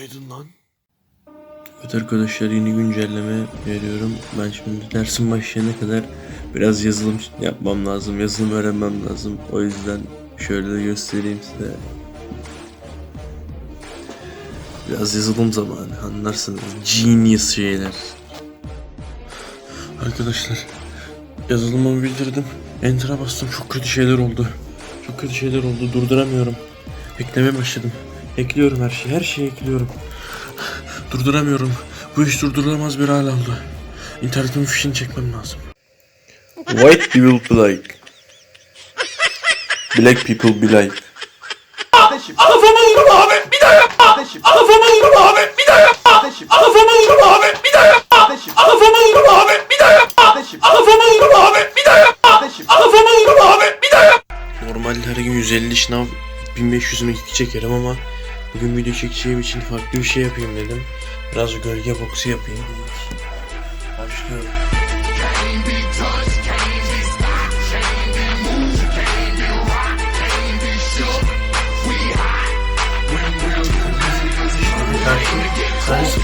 Günaydın lan. Evet arkadaşlar, yeni güncelleme veriyorum. Ben şimdi dersin başlayana kadar biraz yazılım yapmam lazım. Yazılım öğrenmem lazım. O yüzden şöyle de göstereyim size. Biraz yazılım zamanı, anlarsınız. Genius şeyler. Arkadaşlar, yazılımımı bildirdim. Enter'a bastım. Çok kötü şeyler oldu. Çok kötü şeyler oldu. Durduramıyorum. Eklemeye başladım. Ekliyorum her şeyi. Her şeyi ekliyorum. Durduramıyorum. Bu iş durdurulamaz bir hal aldı. İnternetimin fişini çekmem lazım. White people be like. Black people be like. Kardeşim. Kafama vururum abi. Bir daha yap. Kardeşim. Kafama vururum abi. Bir daha yap. Kardeşim. Kafama vururum abi. Bir daha yap. Kardeşim. Kafama vururum abi. Bir daha yap. Kardeşim. Kafama vururum abi. Bir daha yap. Kardeşim. Kafama vururum abi. Bir daha yap. Normalde her gün 150 şınav 1500 mekik çekerim ama bugün video çekeceğim için farklı bir şey yapayım dedim. Biraz gölge boksu yapayım. Başlıyorum. Karşı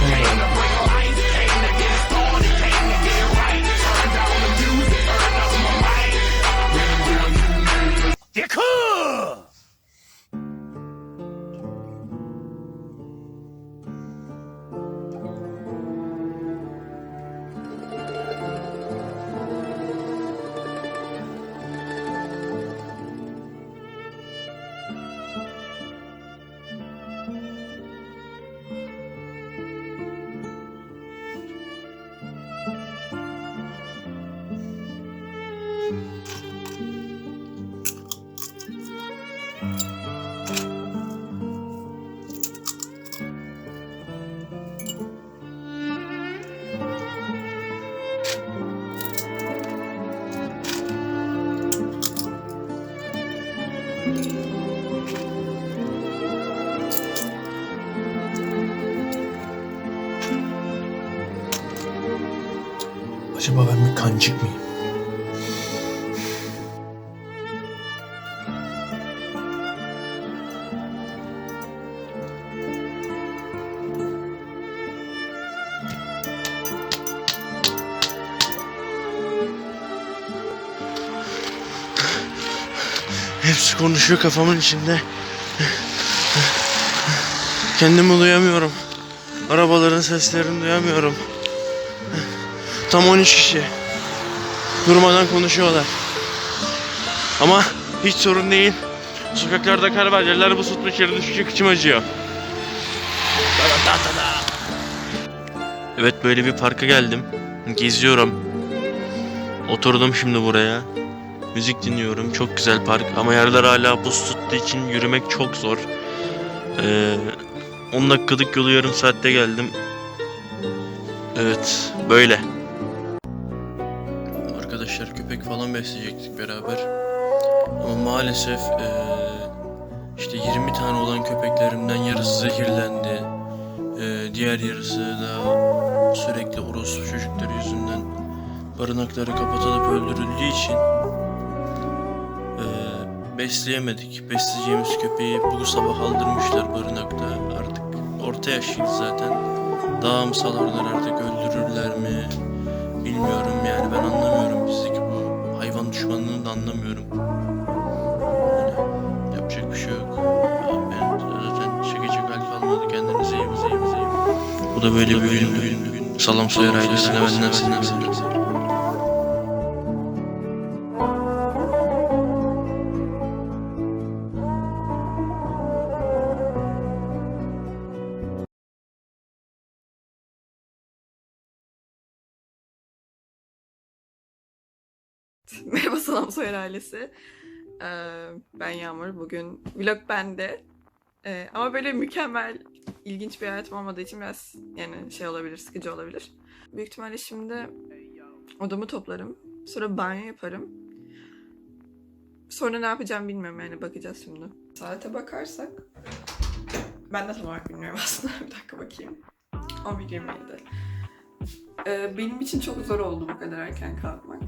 Acaba ben bir kancık mıyım? Hepsi konuşuyor kafamın içinde. Kendimi duyamıyorum. Arabaların seslerini duyamıyorum. Tam 13 kişi. Durmadan konuşuyorlar. Ama hiç sorun değil. Sokaklarda kar var. Yerler buz tutmuş, yere düşecek, içim acıyor. Evet, böyle bir parka geldim. Geziyorum. Oturdum şimdi buraya. Müzik dinliyorum. Çok güzel park ama yerler hala buz tuttuğu için yürümek çok zor. 10 dakikalık yolu yarım saatte geldim. Evet, böyle. Arkadaşlar, köpek falan besleyecektik beraber. Ama maalesef işte 20 tane olan köpeklerimden yarısı zehirlendi. Diğer yarısı da sürekli orospu çocukları yüzünden barınakları kapatılıp öldürüldüğü için besleyemedik. Besleyeceğimiz köpeği bu sabah aldırmışlar barınakta. Artık orta yaşlıydı zaten. Daha mı salarlar artık, öldürürler mi? Bilmiyorum yani, ben anlamıyorum. Bizdeki bu hayvan düşmanlığını da anlamıyorum. Yani yapacak bir şey yok. Ben zaten çekecek hal kalmadı. Kendinize iyi bakın. Bu da böyle bir gün. Salam Soyer ailesine benden selam. Merhaba Salam Soyer ailesi. Ben Yağmur. Bugün vlog bende. Ama böyle mükemmel, ilginç bir hayatım olmadığı için biraz yani şey olabilir, sıkıcı olabilir. Büyük ihtimalle şimdi odamı toplarım. Sonra banyo yaparım. Sonra ne yapacağım bilmiyorum, yani bakacağız şimdi. Saate bakarsak ben de tam olarak bilmiyorum aslında. Bir dakika bakayım. 11:27. Benim için çok zor oldu bu kadar erken kalkmak.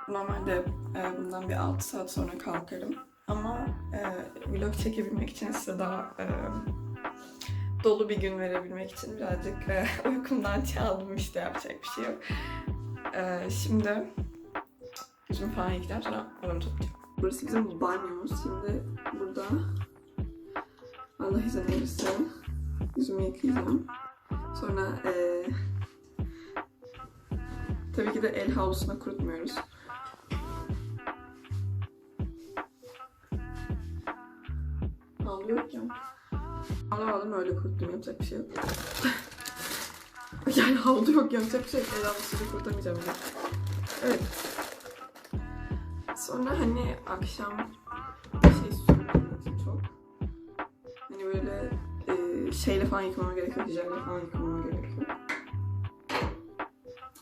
Normalde bundan bir 6 saat sonra kalkarım. Ama vlog çekebilmek için size daha dolu bir gün verebilmek için birazcık uykumdan çaldım, işte yapacak bir şey yok. Şimdi yüzümü falan yıkayacağım, sonra odamı toplayacağım. Burası bizim banyomuz. Şimdi burada Allah izin verirse yüzümü yıkayacağım. Sonra tabii ki de el havlusuna kurutmuyoruz. Havlu yok ya. Havlu aldım, öyle kuruttum, yapacak bir şey yok. Yani havlu yok, yapacak bir şey yok. El havlusuyla kurutamayacağım bile. Evet. Sonra hani akşam şey sürmediğim için çok. Hani böyle şeyle falan yıkamama gerekiyor, jelle falan yıkamama gerekiyor.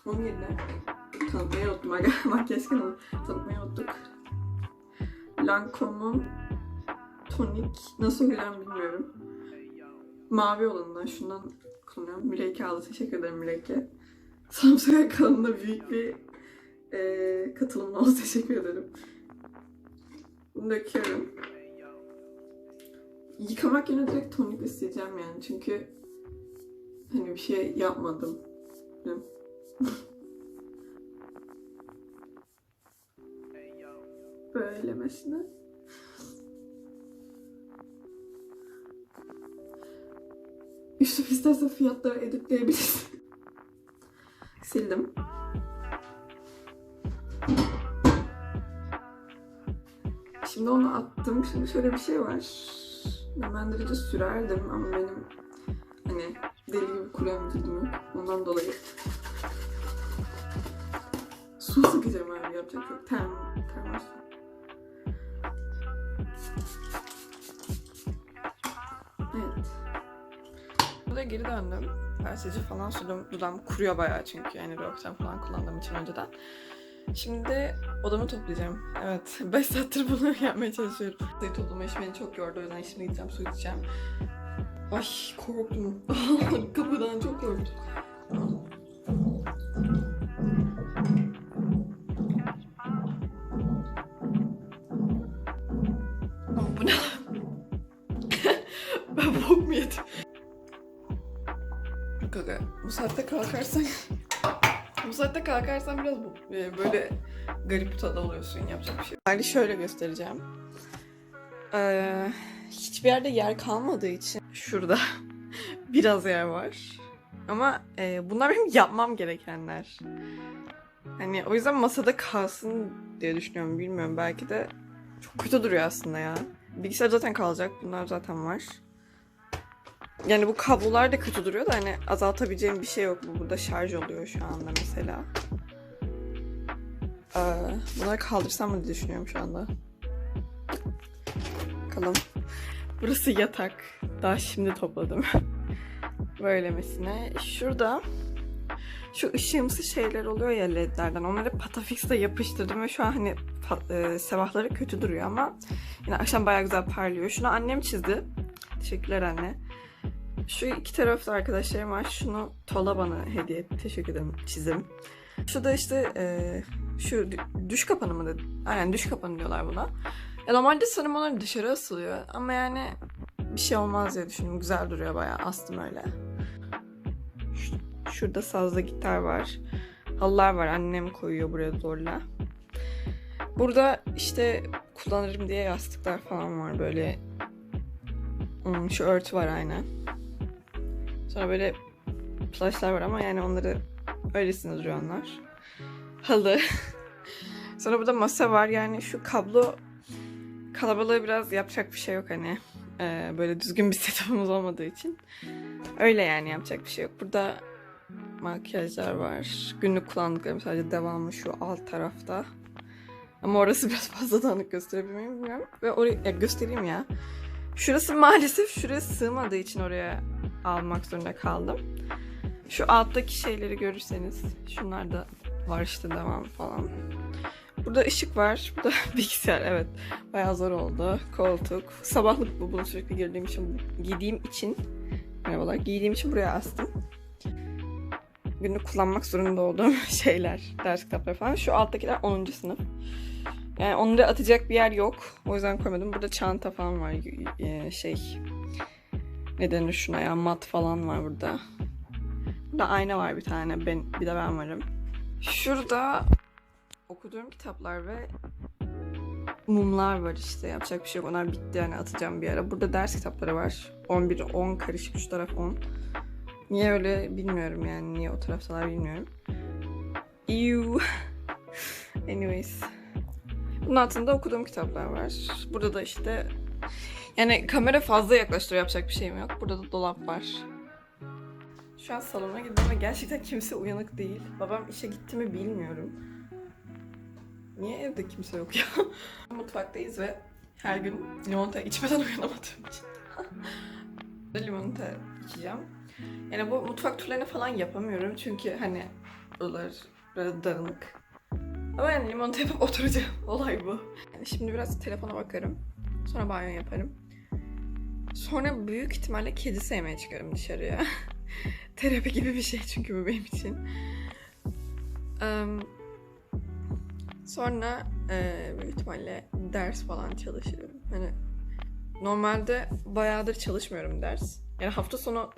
Onun yerine tanıtmayı unuttum. Makyaj kanalı tanıtmayı unuttuk. Lancome'un tonik, nasıl görüyorum bilmiyorum. Mavi olanından şundan kullanıyorum. Mürekke aldı. Teşekkür ederim Mürekke. Samsung kanalında büyük bir katılımla oldu. Teşekkür ederim. Bunu döküyorum. Yıkamak yerine direkt tonik isteyeceğim yani. Çünkü hani bir şey yapmadım. Böylemesine. Yusuf istersen fiyatları editleyebilirsin. Sildim. Şimdi onu attım. Şimdi şöyle bir şey var. Nemlendirici sürerdim ama benim hani deli gibi kuruyan cildim yok. Ondan dolayı su sıkacağım abi, yapacak çok termos su. Evet. Burada geri döndüm. Perseci falan sürdüm. Dudağım kuruyor bayağı çünkü yani Roxen falan kullandığım için önceden. Şimdi odamı toplayacağım. Evet, 5 saattir bunu yapmaya çalışıyorum. Odayı toplama işi beni çok yordu, o yüzden şimdi gideceğim, su içeceğim. Ay korktum. Kapıdan çok korktum. Ama bu ne? Ben bok mu yedim? Kaka, bu saatte kalkarsan biraz böyle garip bir tadı oluyorsun, yapacak bir şey. Hali şöyle göstereceğim. Hiçbir yerde yer kalmadığı için şurada biraz yer var. Ama bunlar benim yapmam gerekenler. Hani o yüzden masada kalsın diye düşünüyorum, bilmiyorum. Belki de çok kötü duruyor aslında ya. Bilgisayar zaten kalacak, bunlar zaten var. Yani bu kablolar da kötü duruyor da hani azaltabileceğim bir şey yok. Bu burada şarj oluyor şu anda mesela. Bunları kaldırsam mı diye düşünüyorum şu anda. Bakalım. Burası yatak. Daha şimdi topladım. Böylemesine. Şurada şu ışığımsı şeyler oluyor ya ledlerden. Onları Patafix'te yapıştırdım ve şu an hani sabahları kötü duruyor ama yine akşam bayağı güzel parlıyor. Şunu annem çizdi. Teşekkürler anne. Şu iki tarafta arkadaşlarım var. Şunu Tola bana hediye etti. Teşekkür ederim çizim. Şu da işte şu düş kapanı mı dedi? Aynen düş kapanı diyorlar buna. Ya normalde sanırım onlar dışarı asılıyor. Ama yani bir şey olmaz diye düşündüm. Güzel duruyor bayağı. Astım öyle. Şurada sazlı gitar var. Halılar var. Annem koyuyor buraya zorla. Burada işte kullanırım diye yastıklar falan var. Böyle şu örtü var aynen. Sonra böyle plaşlar var ama yani onları öylesine duruyor onlar. Halı. Sonra burada masa var. Yani şu kablo kalabalığı biraz yapacak bir şey yok hani. Böyle düzgün bir setup'ımız olmadığı için. Öyle yani, yapacak bir şey yok. Burada makyajlar var. Günlük kullandıklarım sadece devamı şu alt tarafta. Ama orası biraz fazla dağınık, gösterebilmeyi bilmiyorum. Ve oraya göstereyim ya. Şurası maalesef şuraya sığmadığı için oraya almak zorunda kaldım. Şu alttaki şeyleri görürseniz şunlar da var işte, devam falan. Burada ışık var. Burada bilgisayar, evet. Bayağı zor oldu. Koltuk. Sabahlık bu. Bunu sürekli giydiğim için merhabalar. Giydiğim için buraya astım. Günlük kullanmak zorunda olduğum şeyler. Ders kitapları falan. Şu alttakiler 10. sınıf. Yani onları atacak bir yer yok. O yüzden koymadım. Burada çanta falan var. ne denir şuna ya, mat falan var burada. Burada ayna var bir tane. Bir de ben varım. Şurada okuduğum kitaplar ve mumlar var işte. Yapacak bir şey yok. Onlar bitti yani, atacağım bir ara. Burada ders kitapları var. 11, 10 karışık. Şu taraf 10. Niye öyle bilmiyorum yani. Niye o taraftalar bilmiyorum. Ew. Anyways. Bunun altında okuduğum kitaplar var. Burada da işte yani kamera fazla yaklaştırıyor, yapacak bir şeyim yok. Burada da dolap var. Şu an salona girdim ve gerçekten kimse uyanık değil. Babam işe gitti mi bilmiyorum. Niye evde kimse yok ya? Mutfaktayız ve her gün limonata içmeden uyanamadığım için. Limonata içeceğim. Yani bu mutfak turlarını falan yapamıyorum çünkü hani buralar biraz dağınık. Ama yani limonata yapıp oturacağım. Olay bu. Yani şimdi biraz telefona bakarım. Sonra banyo yaparım. Sonra büyük ihtimalle kedi sevmeye çıkarım dışarıya. Terapi gibi bir şey çünkü bu benim için. Sonra büyük ihtimalle ders falan çalışırım. Hani normalde bayağıdır çalışmıyorum ders. Yani hafta sonu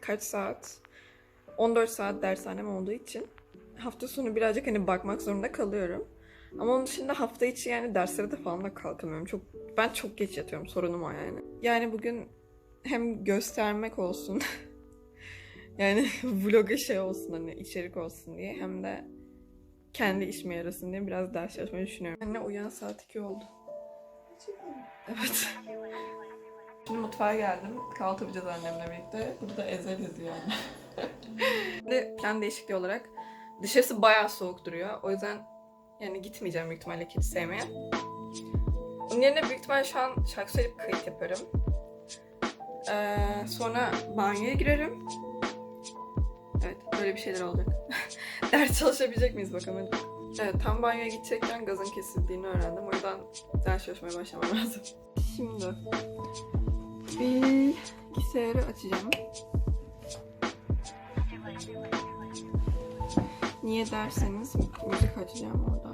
kaç saat? 14 saat dershanem olduğu için hafta sonu birazcık hani bakmak zorunda kalıyorum. Ama onun dışında hafta içi yani derslere de falan da kalkamıyorum. Ben çok geç yatıyorum, sorunum o yani. Yani bugün hem göstermek olsun yani vloga şey olsun, hani içerik olsun diye, hem de kendi işime yarasın diye biraz ders çalışmayı düşünüyorum. Anne uyan, saat 2 oldu. Evet. Şimdi mutfağa geldim. Kahvaltı yapacağız annemle birlikte. Burada da ezel yazıyor yani. Şimdi plan değişikliği olarak dışarısı bayağı soğuk duruyor. O yüzden yani gitmeyeceğim büyük ihtimalle kedi sevmeye. Onun yerine büyük ihtimalle şu an şarkı söyleyip kayıt yaparım. Sonra banyoya girerim. Evet, böyle bir şeyler olacak. Ders çalışabilecek miyiz bakalım. Evet, tam banyoya gidecekken gazın kesildiğini öğrendim. O yüzden ders çalışmaya başlamam lazım. Şimdi bilgisayarı açacağım. Niye derseniz müzik açacağım oradan.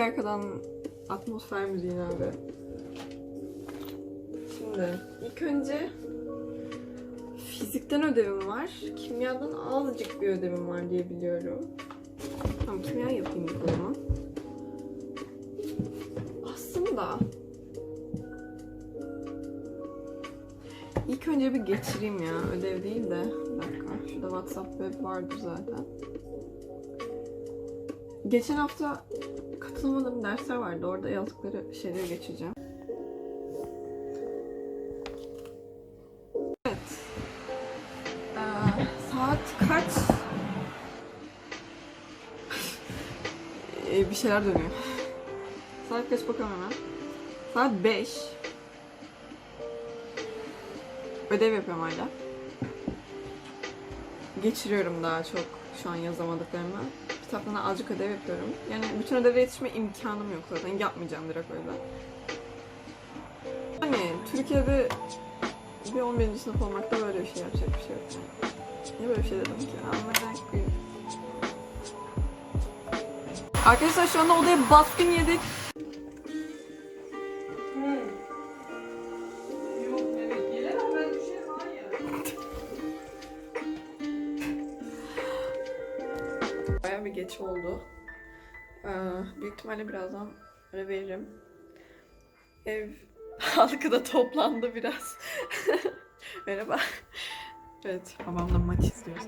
Arkadan atmosfer müziğini abi. Şimdi ilk önce fizikten ödevim var. Kimyadan azıcık bir ödevim var diye biliyorum. Tamam, kimya yapayım o zaman. Aslında ilk önce bir geçireyim ya. Ödev değil de. Bir dakika. Şurada WhatsApp web vardır zaten. Geçen hafta katılamadığım dersler vardı. Orada yazdıkları şeyleri geçeceğim. Evet. Saat kaç? Bir şeyler dönüyor. Saat kaç bakalım hemen. Saat 5. Ödev yapıyorum hala. Geçiriyorum daha çok şu an yazamadıklarımı. Kitaptan azıcık ödev yapıyorum. Yani bütün ödeve yetişme imkanım yok zaten. Yapmayacağım direkt öyle. Hani Türkiye'de bir 11. sınıf olmakta böyle bir şey, yapacak bir şey yok. Niye böyle bir şey dedim ki? Anlamak. Arkadaşlar şu anda odaya baskın yedik. Bayağı bir geç oldu. Büyük ihtimalle birazdan ara veririm. Ev halkı da toplandı biraz. Merhaba. Evet, babamla maç izliyoruz.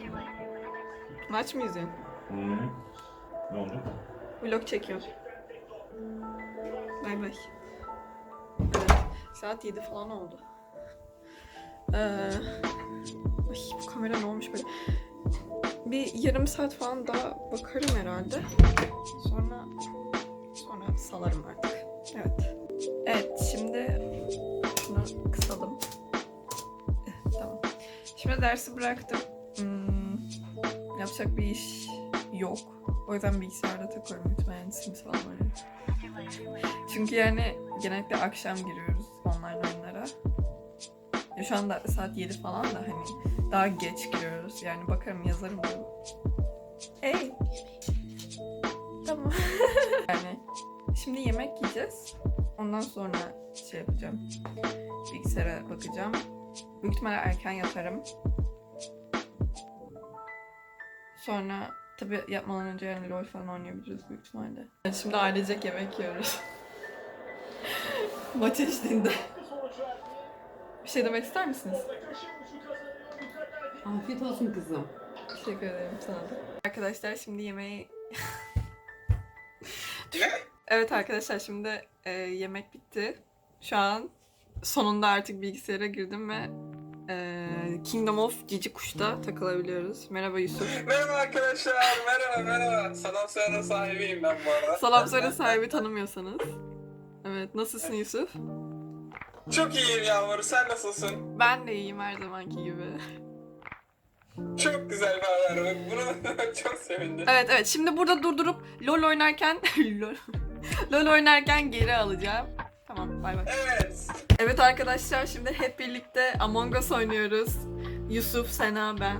Maç mı izliyorsun? Ne oldu? Vlog çekiyor. Bay bay. Evet, saat 7 falan oldu. Ay, bu kamera ne olmuş böyle? Bir yarım saat falan daha bakarım herhalde. Sonra salarım artık. Evet. Evet, şimdi şunu kısalım. Tamam. Şimdi dersi bıraktım. Yapacak bir iş yok. O yüzden bilgisayarda takıyorum. Lütfen Sims falan böyle. Çünkü yani genellikle akşam giriyoruz online oyunlara. Ya şu anda saat 7 falan da hani daha geç giriyoruz. Yani bakarım, yazarım bunu. Hey. Tamam. Yani şimdi yemek yiyeceğiz. Ondan sonra şey yapacağım. Bilgisayara bakacağım. Büyük ihtimalle erken yatarım. Sonra tabii yapmadan önce yani LOL falan oynayabiliriz büyük ihtimalle. Şimdi ailecek yemek yiyoruz. Maç eşliğinde. Bir şey demek ister misiniz? Afiyet olsun kızım. Teşekkür ederim sana da. Arkadaşlar şimdi yemeği... Evet arkadaşlar şimdi yemek bitti. Şu an sonunda artık bilgisayara girdim ve Kingdom of Cici Kuş'ta takılabiliyoruz. Merhaba Yusuf. Merhaba arkadaşlar, merhaba. Salam Soya'nın sahibiyim ben bu arada. Salam söyle sahibi tanımıyorsanız. Evet, nasılsın Yusuf? Çok iyiyim Yağmur, sen nasılsın? Ben de iyiyim her zamanki gibi. Çok güzel bir haber bak, bunu çok sevindim. Evet, şimdi burada durdurup LOL oynarken LOL oynarken geri alacağım. Tamam, bay bay. Evet. Evet arkadaşlar şimdi hep birlikte Among Us oynuyoruz. Yusuf, Sena, ben.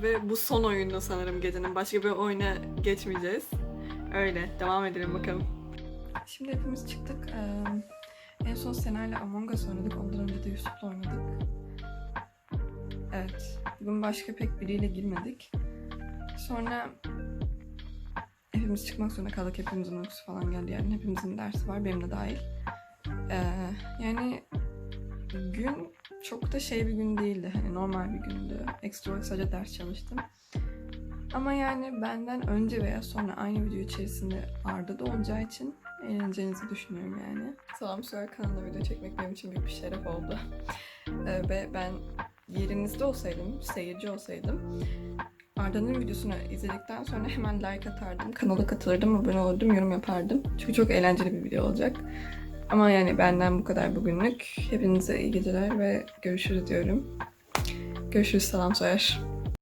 Ve bu son oyunda sanırım gecenin. Başka bir oyuna geçmeyeceğiz. Öyle. Devam edelim bakalım. Şimdi hepimiz çıktık. En son Sena ile Among Us oynadık. Ondan önce de Yusuf'la oynadık. Evet. Bugün başka pek biriyle girmedik. Sonra hepimiz çıkmak zorunda kaldık. Hepimizin uykusu falan geldi yani. Hepimizin dersi var. Benim de dahil. Yani gün çok da şey bir gün değildi. Hani normal bir gündü. Ekstra olarak sadece ders çalıştım. Ama yani benden önce veya sonra aynı video içerisinde Arda da olacağı için eğleneceğinizi düşünüyorum yani. Salam Söyle kanalına video çekmek benim için büyük bir şeref oldu. Ve ben yerinizde olsaydım, seyirci olsaydım Arda'nın videosunu izledikten sonra hemen like atardım. Kanala katılırdım, abone olurdum, yorum yapardım. Çünkü çok eğlenceli bir video olacak. Ama yani benden bu kadar bugünlük. Hepinize iyi geceler ve görüşürüz diyorum. Görüşürüz Salam Soyer.